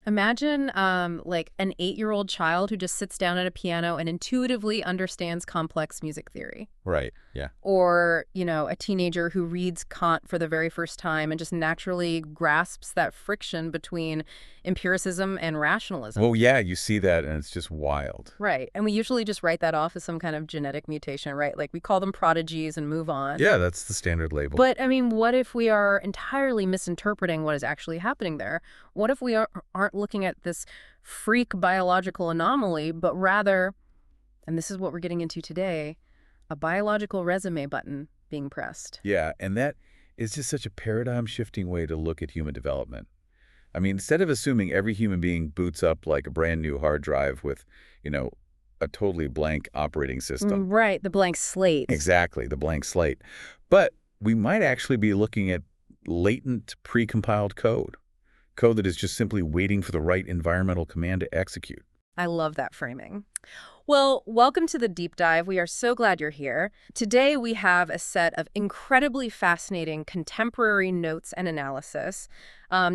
Imagine like an 8-year-old child who just sits down at a piano and intuitively understands complex music theory. Right, yeah. Or, a teenager who reads Kant for the very first time and just naturally grasps that friction between empiricism and rationalism. Well, yeah, you see that, and it's just wild. Right. And we usually just write that off as some kind of genetic mutation, right? Like we call them prodigies and move on. Yeah, that's the standard label. But, what if we are entirely misinterpreting what is actually happening there? What if we aren't looking at this freak biological anomaly, but rather, and this is what we're getting into today, a biological resume button being pressed? Yeah, and that is just such a paradigm-shifting way to look at human development. I mean, instead of assuming every human being boots up like a brand new hard drive with, a totally blank operating system. Right, the blank slate. Exactly, the blank slate. But we might actually be looking at latent precompiled code that is just simply waiting for the right environmental command to execute. I love that framing. Well, welcome to the deep dive. We are so glad you're here. Today we have a set of incredibly fascinating contemporary notes and analysis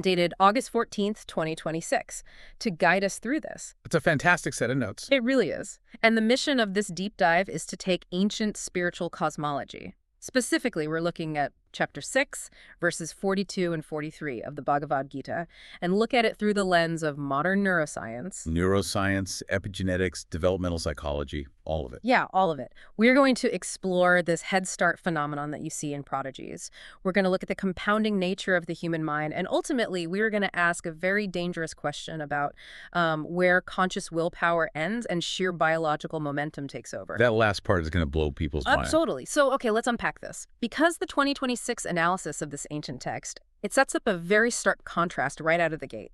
dated August 14th, 2026, to guide us through this. It's a fantastic set of notes. It really is. And the mission of this deep dive is to take ancient spiritual cosmology. Specifically, we're looking at Chapter 6, verses 42 and 43 of the Bhagavad Gita, and look at it through the lens of modern neuroscience. Neuroscience, epigenetics, developmental psychology, all of it. Yeah, all of it. We're going to explore this head start phenomenon that you see in prodigies. We're going to look at the compounding nature of the human mind, and ultimately, we're going to ask a very dangerous question about where conscious willpower ends and sheer biological momentum takes over. That last part is going to blow people's minds. Totally. So, okay, let's unpack this. Because the 2026 analysis of this ancient text, it sets up a very stark contrast right out of the gate.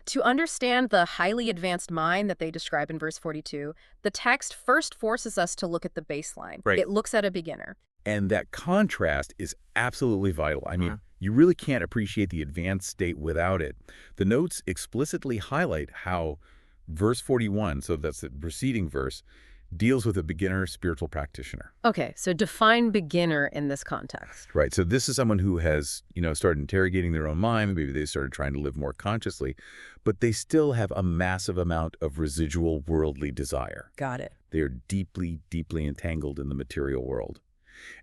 To understand the highly advanced mind that they describe in verse 42, the text first forces us to look at the baseline. Right. It looks at a beginner. And that contrast is absolutely vital. I mean, you really can't appreciate the advanced state without it. The notes explicitly highlight how verse 41, so that's the preceding verse, deals with a beginner spiritual practitioner. Okay, so define beginner in this context. Right, so this is someone who has, started interrogating their own mind. Maybe they started trying to live more consciously, but they still have a massive amount of residual worldly desire. Got it. They are deeply, deeply entangled in the material world.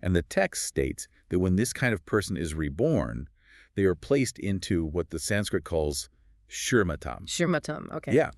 And the text states that when this kind of person is reborn, they are placed into what the Sanskrit calls shurmatam. Shurmatam, okay. Yeah,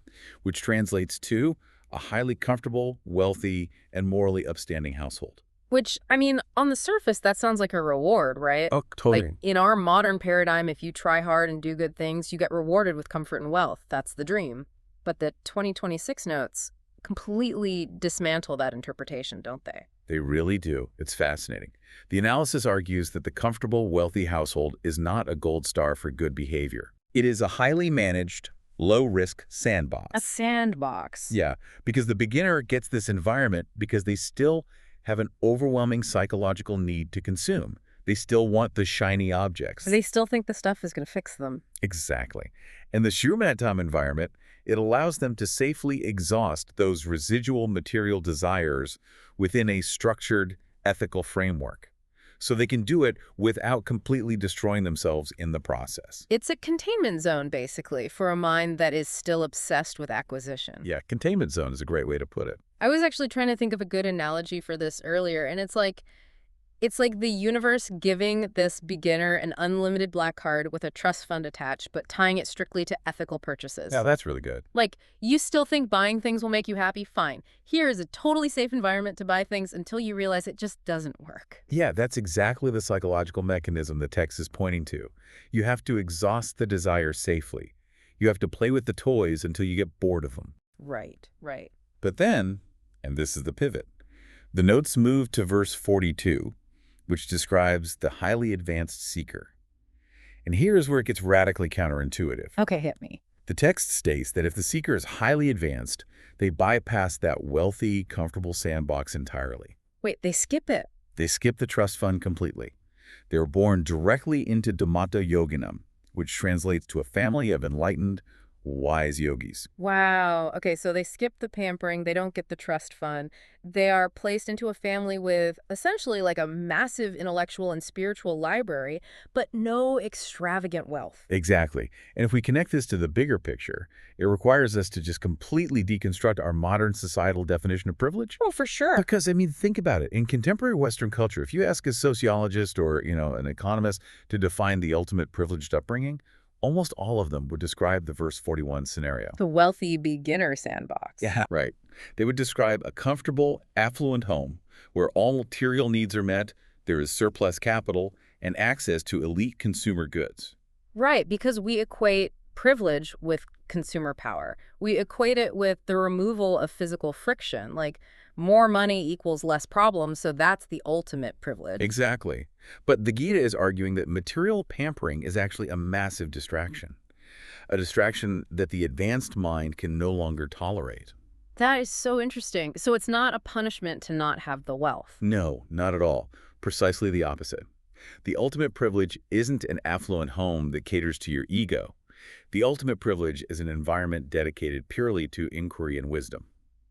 which translates to a highly comfortable, wealthy, and morally upstanding household. Which, on the surface, that sounds like a reward, right? Oh, totally. Like, in our modern paradigm, if you try hard and do good things, you get rewarded with comfort and wealth. That's the dream. But the 2026 notes completely dismantle that interpretation, don't they? They really do. It's fascinating. The analysis argues that the comfortable, wealthy household is not a gold star for good behavior. It is a highly managed, low-risk sandbox. A sandbox. Yeah, because the beginner gets this environment because they still have an overwhelming psychological need to consume. They still want the shiny objects. They still think the stuff is going to fix them. Exactly. And the Shurmatam environment, it allows them to safely exhaust those residual material desires within a structured, ethical framework. So they can do it without completely destroying themselves in the process. It's a containment zone, basically, for a mind that is still obsessed with acquisition. Yeah, containment zone is a great way to put it. I was actually trying to think of a good analogy for this earlier, and it's like the universe giving this beginner an unlimited black card with a trust fund attached, but tying it strictly to ethical purchases. Yeah, that's really good. Like, you still think buying things will make you happy? Fine. Here is a totally safe environment to buy things until you realize it just doesn't work. Yeah, that's exactly the psychological mechanism the text is pointing to. You have to exhaust the desire safely. You have to play with the toys until you get bored of them. Right, right. But then, and this is the pivot, the notes move to verse 42, which describes the highly advanced seeker. And here is where it gets radically counterintuitive. Okay, hit me. The text states that if the seeker is highly advanced, they bypass that wealthy, comfortable sandbox entirely. Wait, they skip it? They skip the trust fund completely. They are born directly into Dhammata Yoginam, which translates to a family of enlightened, wise yogis. Wow. Okay, so they skip the pampering, they don't get the trust fund. They are placed into a family with essentially like a massive intellectual and spiritual library, but no extravagant wealth. Exactly. And if we connect this to the bigger picture, it requires us to just completely deconstruct our modern societal definition of privilege. Oh, for sure. Because, I mean, think about it. In contemporary Western culture, if you ask a sociologist or, an economist to define the ultimate privileged upbringing, almost all of them would describe the verse 41 scenario. The wealthy beginner sandbox. Yeah, right. They would describe a comfortable, affluent home where all material needs are met, there is surplus capital, and access to elite consumer goods. Right, because we equate privilege with consumer power. We equate it with the removal of physical friction, like more money equals less problems, so that's the ultimate privilege. Exactly. But the Gita is arguing that material pampering is actually a massive distraction, a distraction that the advanced mind can no longer tolerate. That is so interesting. So it's not a punishment to not have the wealth. No, not at all. Precisely the opposite. The ultimate privilege isn't an affluent home that caters to your ego. The ultimate privilege is an environment dedicated purely to inquiry and wisdom.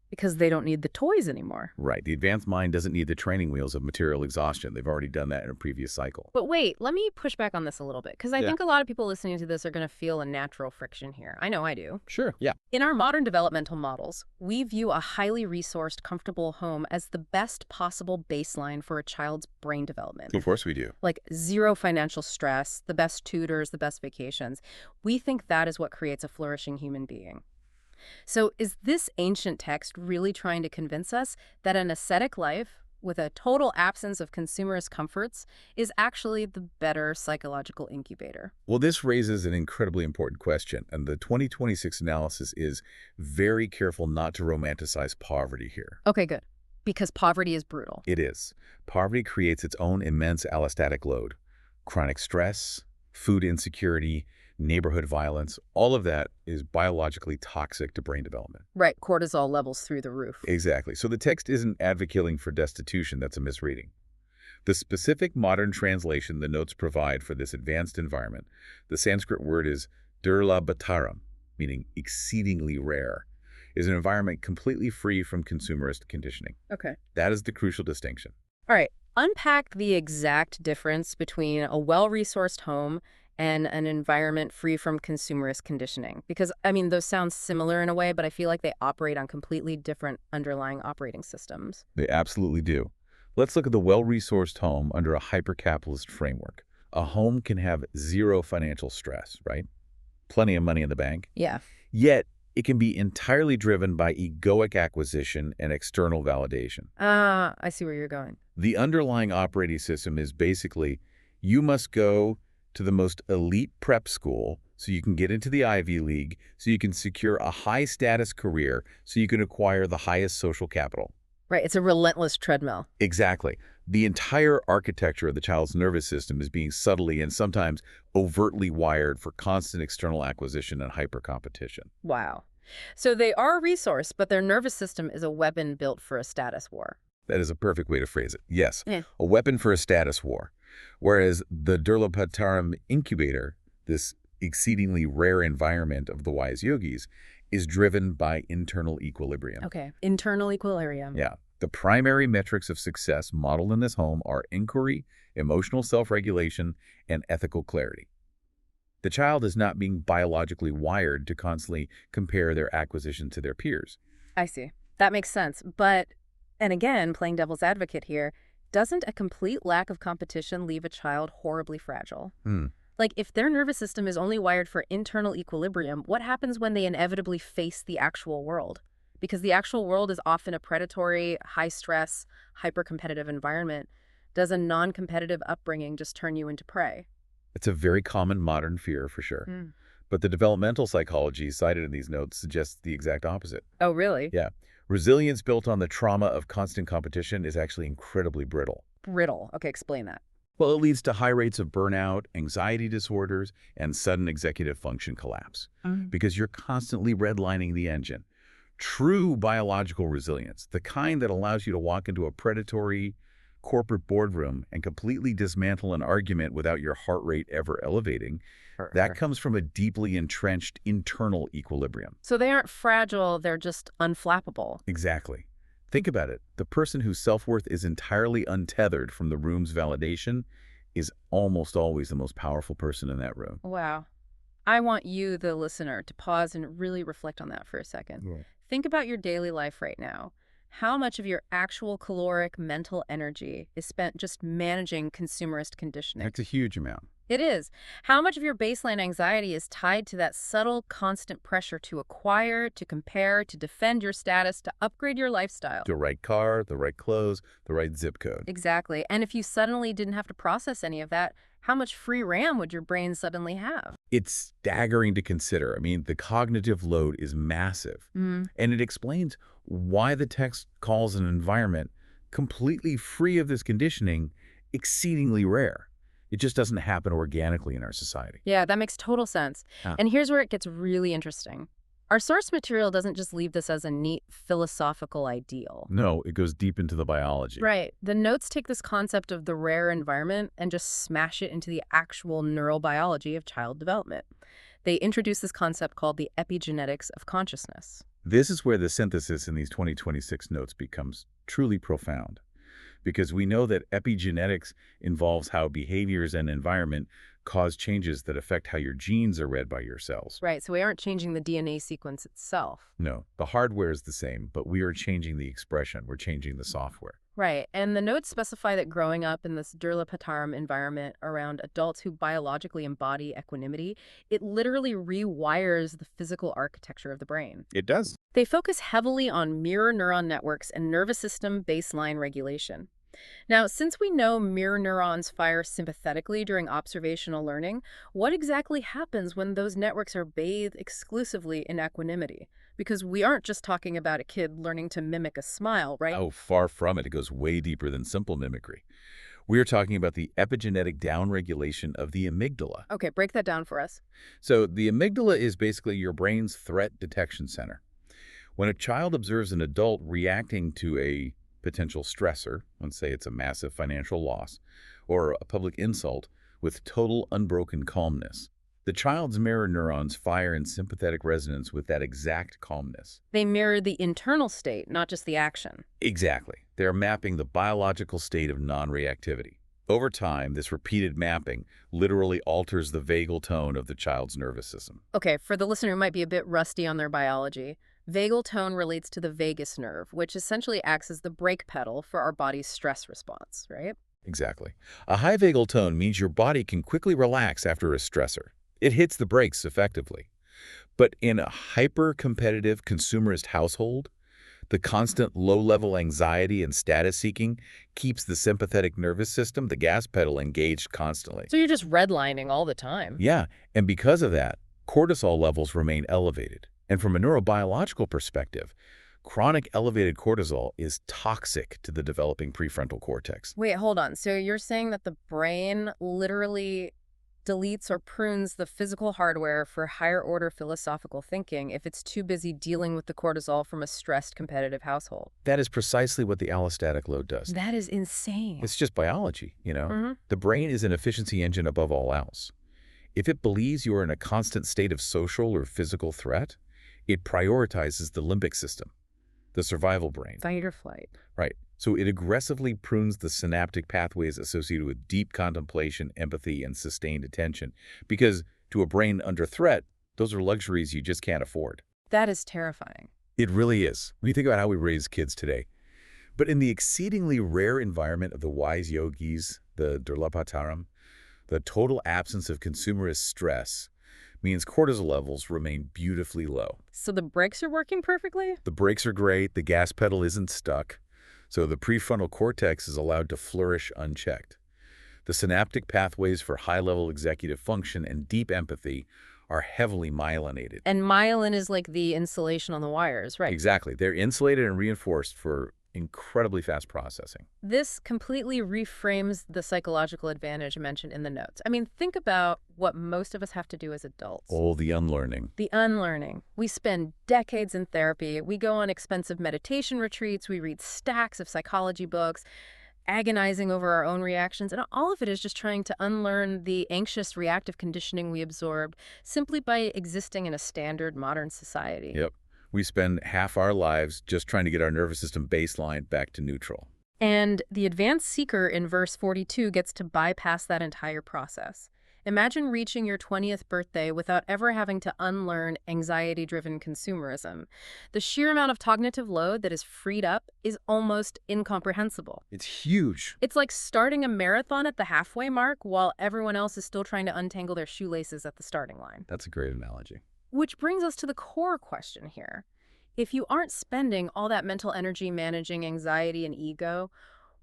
Because they don't need the toys anymore. Right. The advanced mind doesn't need the training wheels of material exhaustion. They've already done that in a previous cycle. But wait, let me push back on this a little bit, because I think a lot of people listening to this are going to feel a natural friction here. I know I do. Sure, yeah. In our modern developmental models, we view a highly resourced, comfortable home as the best possible baseline for a child's brain development. Of course we do. Like zero financial stress, the best tutors, the best vacations. We think that is what creates a flourishing human being. So is this ancient text really trying to convince us that an ascetic life with a total absence of consumerist comforts is actually the better psychological incubator? Well, this raises an incredibly important question, and the 2026 analysis is very careful not to romanticize poverty here. Okay, good. Because poverty is brutal. It is. Poverty creates its own immense allostatic load. Chronic stress, food insecurity, neighborhood violence, all of that is biologically toxic to brain development. Right, cortisol levels through the roof. Exactly. So the text isn't advocating for destitution. That's a misreading. The specific modern translation the notes provide for this advanced environment, the Sanskrit word is durlabhataram, meaning exceedingly rare, is an environment completely free from consumerist conditioning. Okay. That is the crucial distinction. All right, unpack the exact difference between a well-resourced home and an environment free from consumerist conditioning. Because, I mean, those sound similar in a way, but I feel like they operate on completely different underlying operating systems. They absolutely do. Let's look at the well-resourced home under a hyper-capitalist framework. A home can have zero financial stress, right? Plenty of money in the bank. Yeah. Yet, it can be entirely driven by egoic acquisition and external validation. Ah, I see where you're going. The underlying operating system is basically, you must go to the most elite prep school so you can get into the Ivy League, so you can secure a high-status career, so you can acquire the highest social capital. Right, it's a relentless treadmill. Exactly. The entire architecture of the child's nervous system is being subtly and sometimes overtly wired for constant external acquisition and hyper-competition. Wow. So they are a resource, but their nervous system is a weapon built for a status war. That is a perfect way to phrase it. Yes, Yeah. a weapon for a status war. Whereas the Durlabhataram incubator, this exceedingly rare environment of the wise yogis, is driven by internal equilibrium. Okay, internal equilibrium. Yeah. The primary metrics of success modeled in this home are inquiry, emotional self-regulation, and ethical clarity. The child is not being biologically wired to constantly compare their acquisition to their peers. I see. That makes sense. But, and again, playing devil's advocate here, doesn't a complete lack of competition leave a child horribly fragile? Like, if their nervous system is only wired for internal equilibrium, what happens when they inevitably face the actual world? Because the actual world is often a predatory, high-stress, hyper-competitive environment. Does a non-competitive upbringing just turn you into prey? It's a very common modern fear, for sure. But the developmental psychology cited in these notes suggests the exact opposite. Oh, really? Yeah. Resilience built on the trauma of constant competition is actually incredibly brittle. Brittle. Okay, explain that. Well, it leads to high rates of burnout, anxiety disorders, and sudden executive function collapse because you're constantly redlining the engine. True biological resilience, the kind that allows you to walk into a predatory corporate boardroom and completely dismantle an argument without your heart rate ever elevating, That comes from a deeply entrenched internal equilibrium. So they aren't fragile, they're just unflappable. Exactly. Think about it. The person whose self-worth is entirely untethered from the room's validation is almost always the most powerful person in that room. Wow. I want you, the listener, to pause and really reflect on that for a second. Yeah. Think about your daily life right now. How much of your actual caloric mental energy is spent just managing consumerist conditioning? That's a huge amount. It is. How much of your baseline anxiety is tied to that subtle, constant pressure to acquire, to compare, to defend your status, to upgrade your lifestyle? The right car, the right clothes, the right zip code. Exactly. And if you suddenly didn't have to process any of that, how much free RAM would your brain suddenly have? It's staggering to consider. I mean, the cognitive load is massive. And it explains why the text calls an environment completely free of this conditioning exceedingly rare. It just doesn't happen organically in our society. Yeah, that makes total sense. Ah. And here's where it gets really interesting. Our source material doesn't just leave this as a neat philosophical ideal. No, it goes deep into the biology. Right. The notes take this concept of the rare environment and just smash it into the actual neurobiology of child development. They introduce this concept called the epigenetics of consciousness. This is where the synthesis in these 2026 notes becomes truly profound. Because we know that epigenetics involves how behaviors and environment cause changes that affect how your genes are read by your cells. Right, so we aren't changing the DNA sequence itself. No, the hardware is the same, but we are changing the expression. We're changing the software. Right, and the notes specify that growing up in this Durlapataram environment around adults who biologically embody equanimity, it literally rewires the physical architecture of the brain. It does. They focus heavily on mirror neuron networks and nervous system baseline regulation. Now, since we know mirror neurons fire sympathetically during observational learning, what exactly happens when those networks are bathed exclusively in equanimity? Because we aren't just talking about a kid learning to mimic a smile, right? Oh, far from it. It goes way deeper than simple mimicry. We are talking about the epigenetic downregulation of the amygdala. Okay, break that down for us. So the amygdala is basically your brain's threat detection center. When a child observes an adult reacting to a potential stressor, let's say it's a massive financial loss, or a public insult, with total unbroken calmness, the child's mirror neurons fire in sympathetic resonance with that exact calmness. They mirror the internal state, not just the action. Exactly. They're mapping the biological state of non-reactivity. Over time, this repeated mapping literally alters the vagal tone of the child's nervous system. Okay, for the listener who might be a bit rusty on their biology, vagal tone relates to the vagus nerve, which essentially acts as the brake pedal for our body's stress response, right? Exactly. A high vagal tone means your body can quickly relax after a stressor. It hits the brakes effectively. But in a hyper-competitive consumerist household, the constant low-level anxiety and status-seeking keeps the sympathetic nervous system, the gas pedal, engaged constantly. So you're just redlining all the time. Yeah, and because of that, cortisol levels remain elevated. And from a neurobiological perspective, chronic elevated cortisol is toxic to the developing prefrontal cortex. Wait, hold on. So you're saying that the brain literally deletes or prunes the physical hardware for higher order philosophical thinking if it's too busy dealing with the cortisol from a stressed competitive household? That is precisely what the allostatic load does. That is insane. It's just biology, you know? The brain is an efficiency engine above all else. If it believes you are in a constant state of social or physical threat, it prioritizes the limbic system, the survival brain. Fight or flight. Right. So it aggressively prunes the synaptic pathways associated with deep contemplation, empathy, and sustained attention. Because to a brain under threat, those are luxuries you just can't afford. That is terrifying. It really is. When you think about how we raise kids today. But in the exceedingly rare environment of the wise yogis, the Durlapataram, the total absence of consumerist stress means cortisol levels remain beautifully low. So the brakes are working perfectly? The brakes are great, the gas pedal isn't stuck, so the prefrontal cortex is allowed to flourish unchecked. The synaptic pathways for high-level executive function and deep empathy are heavily myelinated. And myelin is like the insulation on the wires, right? Exactly. They're insulated and reinforced for incredibly fast processing. This completely reframes the psychological advantage mentioned in the notes. I mean, think about what most of us have to do as adults. Oh, the unlearning. The unlearning. We spend decades in therapy. We go on expensive meditation retreats. We read stacks of psychology books. agonizing over our own reactions, and all of it is just trying to unlearn the anxious reactive conditioning we absorbed simply by existing in a standard modern society. Yep. We spend half our lives just trying to get our nervous system baseline back to neutral. And the advanced seeker in verse 42 gets to bypass that entire process. Imagine reaching your 20th birthday without ever having to unlearn anxiety-driven consumerism. The sheer amount of cognitive load that is freed up is almost incomprehensible. It's huge. It's like starting a marathon at the halfway mark while everyone else is still trying to untangle their shoelaces at the starting line. That's a great analogy. Which brings us to the core question here. If you aren't spending all that mental energy managing anxiety and ego,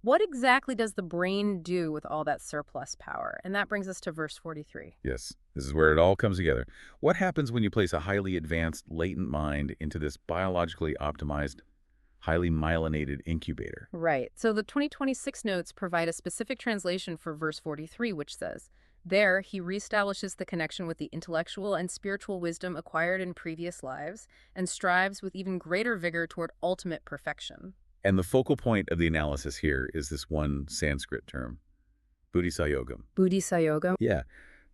what exactly does the brain do with all that surplus power? And that brings us to verse 43. Yes, this is where it all comes together. What happens when you place a highly advanced, latent mind into this biologically optimized, highly myelinated incubator? Right. So the 2026 notes provide a specific translation for verse 43, which says, there, he reestablishes the connection with the intellectual and spiritual wisdom acquired in previous lives and strives with even greater vigor toward ultimate perfection. And the focal point of the analysis here is this one Sanskrit term, Buddhisayogam. Buddhisayogam? Yeah.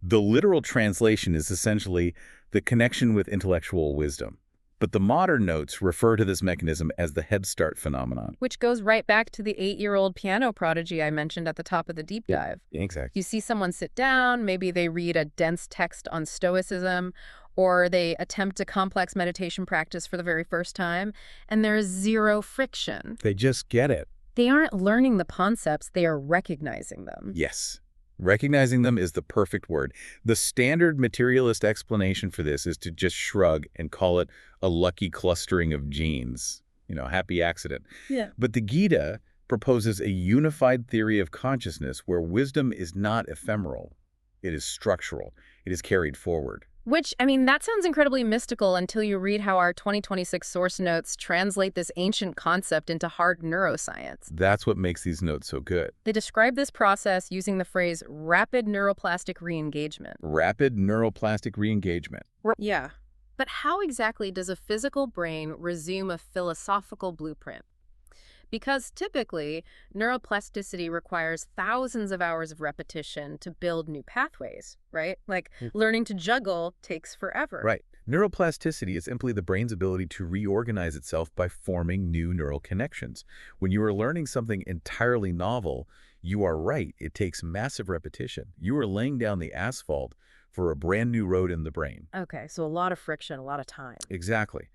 The literal translation is essentially the connection with intellectual wisdom. But the modern notes refer to this mechanism as the Head Start phenomenon. Which goes right back to the 8-year-old piano prodigy I mentioned at the top of the deep dive. Exactly. You see someone sit down, maybe they read a dense text on Stoicism, or they attempt a complex meditation practice for the very first time, and there is zero friction. They just get it. They aren't learning the concepts, they are recognizing them. Yes. Recognizing them is the perfect word. The standard materialist explanation for this is to just shrug and call it a lucky clustering of genes. Happy accident. Yeah. But the Gita proposes a unified theory of consciousness where wisdom is not ephemeral. It is structural. It is carried forward. Which, that sounds incredibly mystical until you read how our 2026 source notes translate this ancient concept into hard neuroscience. That's what makes these notes so good. They describe this process using the phrase rapid neuroplastic re-engagement. Rapid neuroplastic re-engagement. Yeah. But how exactly does a physical brain resume a philosophical blueprint? Because typically, neuroplasticity requires thousands of hours of repetition to build new pathways, right? Like learning to juggle takes forever. Right. Neuroplasticity is simply the brain's ability to reorganize itself by forming new neural connections. When you are learning something entirely novel, you are right. It takes massive repetition. You are laying down the asphalt for a brand new road in the brain. Okay, so a lot of friction, a lot of time. Exactly.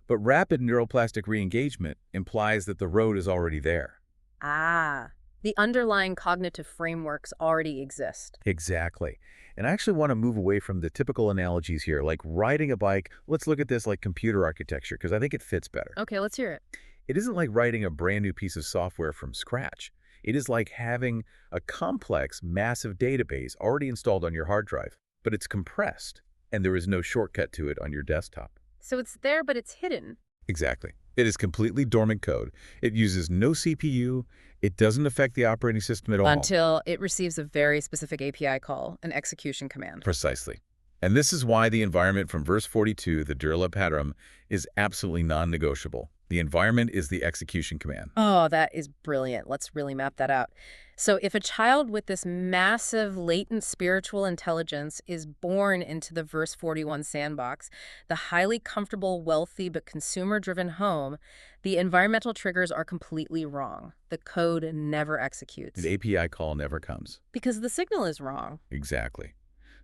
But rapid neuroplastic re-engagement implies that the road is already there. Ah, the underlying cognitive frameworks already exist. Exactly. And I actually want to move away from the typical analogies here, like riding a bike. Let's look at this like computer architecture, because I think it fits better. Okay, let's hear it. It isn't like writing a brand new piece of software from scratch. It is like having a complex, massive database already installed on your hard drive, but it's compressed, and there is no shortcut to it on your desktop. So it's there, but it's hidden. Exactly. It is completely dormant code. It uses no CPU. It doesn't affect the operating system at all. Until it receives a very specific API call, an execution command. Precisely. And this is why the environment from verse 42, the Durla Padram, is absolutely non-negotiable. The environment is the execution command. Oh, that is brilliant. Let's really map that out. So if a child with this massive latent spiritual intelligence is born into the verse 41 sandbox, the highly comfortable, wealthy, but consumer-driven home, the environmental triggers are completely wrong. The code never executes. The API call never comes. Because the signal is wrong. Exactly.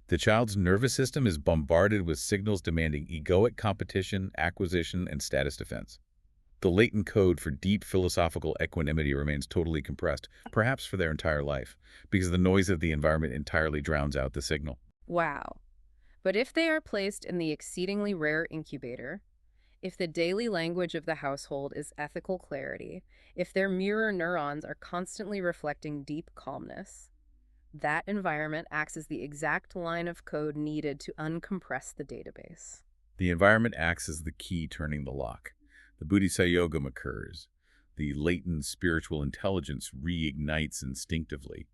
The child's nervous system is bombarded with signals demanding egoic competition, acquisition, and status defense. The latent code for deep philosophical equanimity remains totally compressed, perhaps for their entire life, because the noise of the environment entirely drowns out the signal. Wow. But if they are placed in the exceedingly rare incubator, if the daily language of the household is ethical clarity, if their mirror neurons are constantly reflecting deep calmness, that environment acts as the exact line of code needed to uncompress the database. The environment acts as the key turning the lock. The Buddhisayogam occurs. The latent spiritual intelligence reignites instinctively.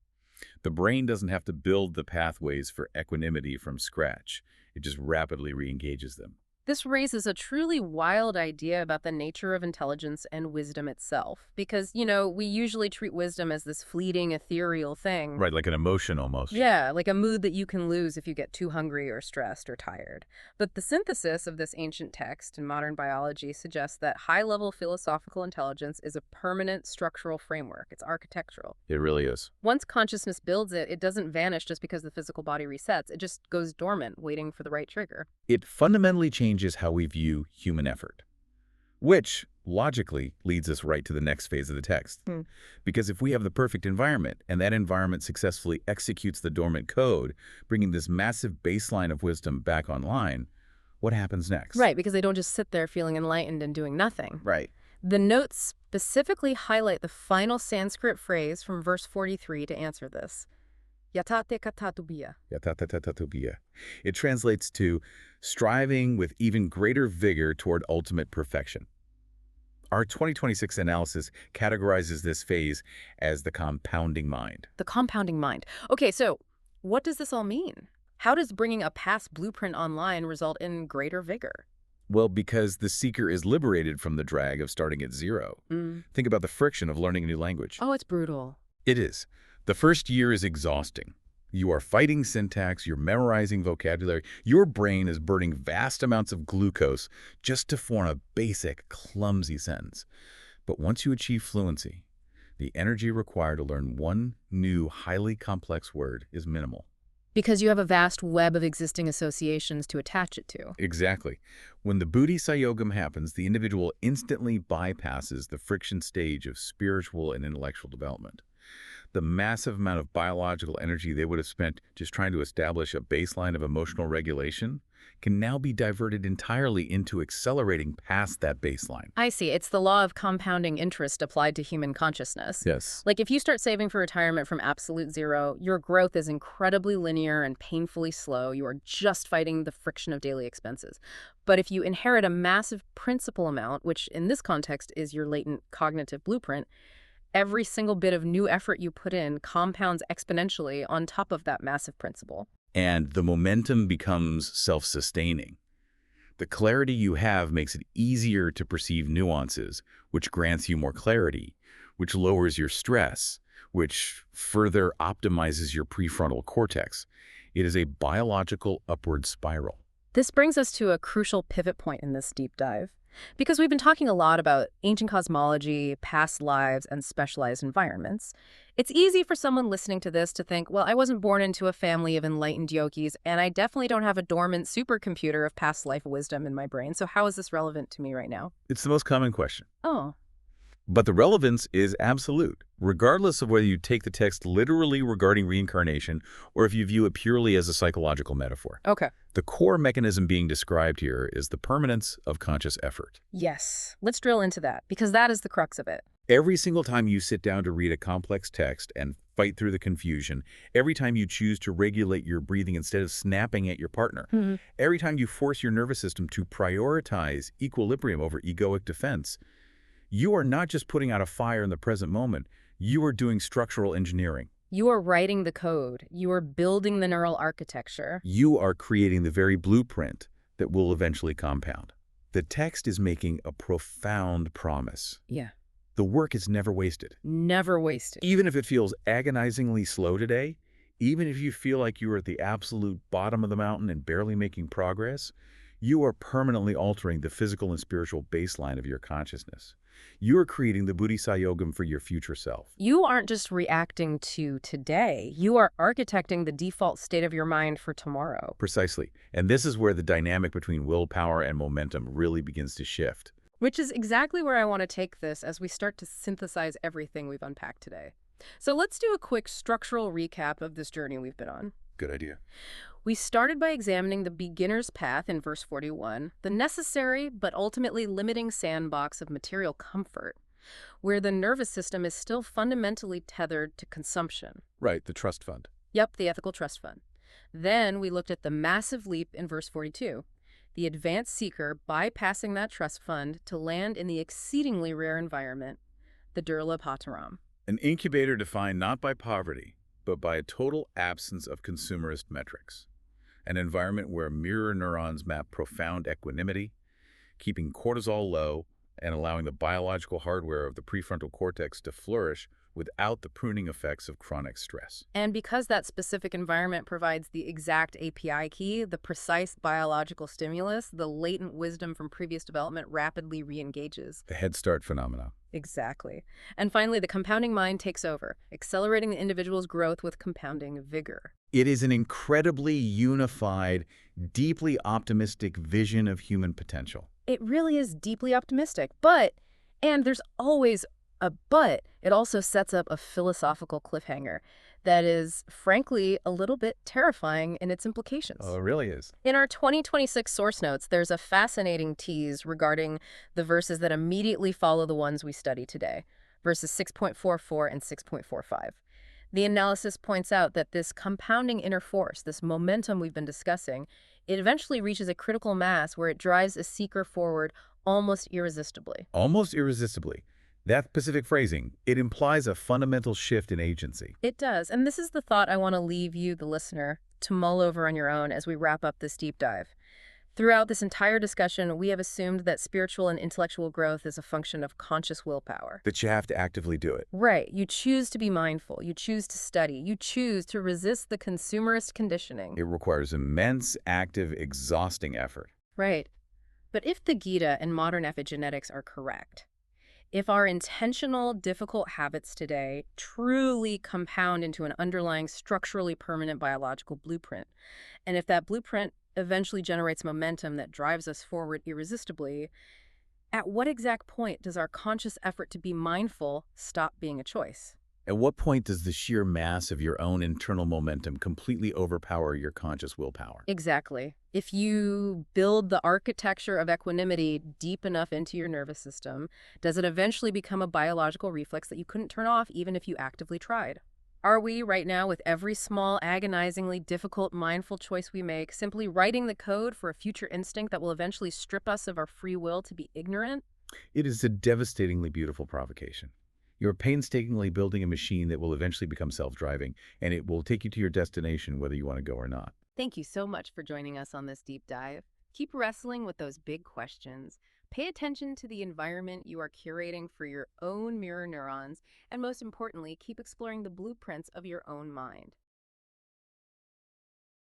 The brain doesn't have to build the pathways for equanimity from scratch. It just rapidly re-engages them. This raises a truly wild idea about the nature of intelligence and wisdom itself. Because, we usually treat wisdom as this fleeting, ethereal thing. Right, like an emotion almost. Yeah, like a mood that you can lose if you get too hungry or stressed or tired. But the synthesis of this ancient text in modern biology suggests that high-level philosophical intelligence is a permanent structural framework. It's architectural. It really is. Once consciousness builds it, it doesn't vanish just because the physical body resets. It just goes dormant, waiting for the right trigger. It fundamentally changes how we view human effort, which logically leads us right to the next phase of the text. Because if we have the perfect environment and that environment successfully executes the dormant code, bringing this massive baseline of wisdom back online, what happens next? Right, because they don't just sit there feeling enlightened and doing nothing. Right. The notes specifically highlight the final Sanskrit phrase from verse 43 to answer this. Yatate katatubiya. Yatatatatubiya. It translates to striving with even greater vigor toward ultimate perfection. Our 2026 analysis categorizes this phase as the compounding mind. The compounding mind. Okay, so what does this all mean? How does bringing a past blueprint online result in greater vigor? Well, because the seeker is liberated from the drag of starting at zero. Think about the friction of learning a new language. Oh, it's brutal. It is. The first year is exhausting. You are fighting syntax, you're memorizing vocabulary, your brain is burning vast amounts of glucose just to form a basic, clumsy sentence. But once you achieve fluency, the energy required to learn one new, highly complex word is minimal. Because you have a vast web of existing associations to attach it to. Exactly. When the Buddhi Sayogam happens, the individual instantly bypasses the friction stage of spiritual and intellectual development. The massive amount of biological energy they would have spent just trying to establish a baseline of emotional regulation can now be diverted entirely into accelerating past that baseline. I see. It's the law of compounding interest applied to human consciousness. Yes. Like if you start saving for retirement from absolute zero, your growth is incredibly linear and painfully slow. You are just fighting the friction of daily expenses. But if you inherit a massive principal amount, which in this context is your latent cognitive blueprint, every single bit of new effort you put in compounds exponentially on top of that massive principle. And the momentum becomes self-sustaining. The clarity you have makes it easier to perceive nuances, which grants you more clarity, which lowers your stress, which further optimizes your prefrontal cortex. It is a biological upward spiral. This brings us to a crucial pivot point in this deep dive. Because we've been talking a lot about ancient cosmology, past lives, and specialized environments, it's easy for someone listening to this to think, well, I wasn't born into a family of enlightened yogis, and I definitely don't have a dormant supercomputer of past life wisdom in my brain, so how is this relevant to me right now? It's the most common question. Oh. But the relevance is absolute, regardless of whether you take the text literally regarding reincarnation or if you view it purely as a psychological metaphor. Okay. The core mechanism being described here is the permanence of conscious effort. Yes. Let's drill into that, because that is the crux of it. Every single time you sit down to read a complex text and fight through the confusion, every time you choose to regulate your breathing instead of snapping at your partner, every time you force your nervous system to prioritize equilibrium over egoic defense, you are not just putting out a fire in the present moment, you are doing structural engineering. You are writing the code. You are building the neural architecture. You are creating the very blueprint that will eventually compound. The text is making a profound promise. Yeah. The work is never wasted. Never wasted. Even if it feels agonizingly slow today, even if you feel like you are at the absolute bottom of the mountain and barely making progress, you are permanently altering the physical and spiritual baseline of your consciousness. You are creating the Bodhisayogam for your future self. You aren't just reacting to today. You are architecting the default state of your mind for tomorrow. Precisely. And this is where the dynamic between willpower and momentum really begins to shift. Which is exactly where I want to take this as we start to synthesize everything we've unpacked today. So let's do a quick structural recap of this journey we've been on. Good idea. We started by examining the beginner's path in verse 41, the necessary but ultimately limiting sandbox of material comfort, where the nervous system is still fundamentally tethered to consumption. Right, the trust fund. Yep, the ethical trust fund. Then we looked at the massive leap in verse 42, the advanced seeker bypassing that trust fund to land in the exceedingly rare environment, the Durla Pataram. An incubator defined not by poverty, but by a total absence of consumerist metrics. an environment where mirror neurons map profound equanimity, keeping cortisol low and allowing the biological hardware of the prefrontal cortex to flourish without the pruning effects of chronic stress. And because that specific environment provides the exact API key, the precise biological stimulus, the latent wisdom from previous development rapidly re-engages. The Head Start phenomena. Exactly. And finally, the compounding mind takes over, accelerating the individual's growth with compounding vigor. It is an incredibly unified, deeply optimistic vision of human potential. It really is deeply optimistic, and there's always a but, it also sets up a philosophical cliffhanger that is, frankly, a little bit terrifying in its implications. Oh, it really is. In our 2026 source notes, there's a fascinating tease regarding the verses that immediately follow the ones we study today, verses 6.44 and 6.45. The analysis points out that this compounding inner force, this momentum we've been discussing, it eventually reaches a critical mass where it drives a seeker forward almost irresistibly. Almost irresistibly. That specific phrasing, it implies a fundamental shift in agency. It does, and this is the thought I want to leave you, the listener, to mull over on your own as we wrap up this deep dive. Throughout this entire discussion, we have assumed that spiritual and intellectual growth is a function of conscious willpower. That you have to actively do it. Right. You choose to be mindful. You choose to study. You choose to resist the consumerist conditioning. It requires immense, active, exhausting effort. Right. But if the Gita and modern epigenetics are correct, if our intentional, difficult habits today truly compound into an underlying structurally permanent biological blueprint, and if that blueprint eventually generates momentum that drives us forward irresistibly, at what exact point does our conscious effort to be mindful stop being a choice? At what point does the sheer mass of your own internal momentum completely overpower your conscious willpower? Exactly. If you build the architecture of equanimity deep enough into your nervous system, does it eventually become a biological reflex that you couldn't turn off even if you actively tried? Are we, right now, with every small, agonizingly difficult, mindful choice we make, simply writing the code for a future instinct that will eventually strip us of our free will to be ignorant? It is a devastatingly beautiful provocation. You're painstakingly building a machine that will eventually become self-driving, and it will take you to your destination whether you want to go or not. Thank you so much for joining us on this deep dive. Keep wrestling with those big questions. Pay attention to the environment you are curating for your own mirror neurons, and most importantly, keep exploring the blueprints of your own mind.